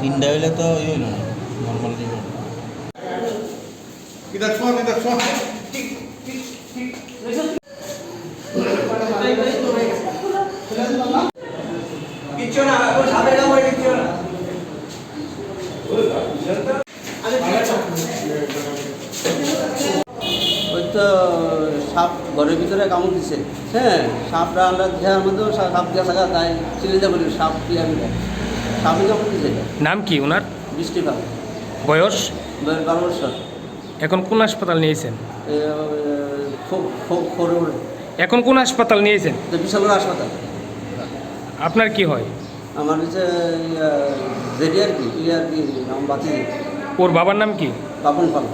তিনটা হইলে তো ইয়ে হইল না নর্মাল জীবন কিচ্ছু না সাপের কামড়ে কিচ্ছু না ওই তো সাপ ঘরের ভিতরে কামড় দিছে। হ্যাঁ, সাপটা আমরা দেখার মধ্যেও সাপ দিয়া থাকা তাই চিনে যাবো সাপ দিয়ে আমি সাপই কামড় দিছে। নাম কি ওনার? বৃষ্টিপাত, বয়স? 12 বছর। এখন কোন হাসপাতাল নিয়েছেন? খোরে এখন কোন হাসপাতাল নিয়েছেন? বিশালগড় হাসপাতাল। আপনার কি হয়? আমার হচ্ছে জেডি আর কি নাম বাতি। ওর বাবার নাম কি? বাপন পাল।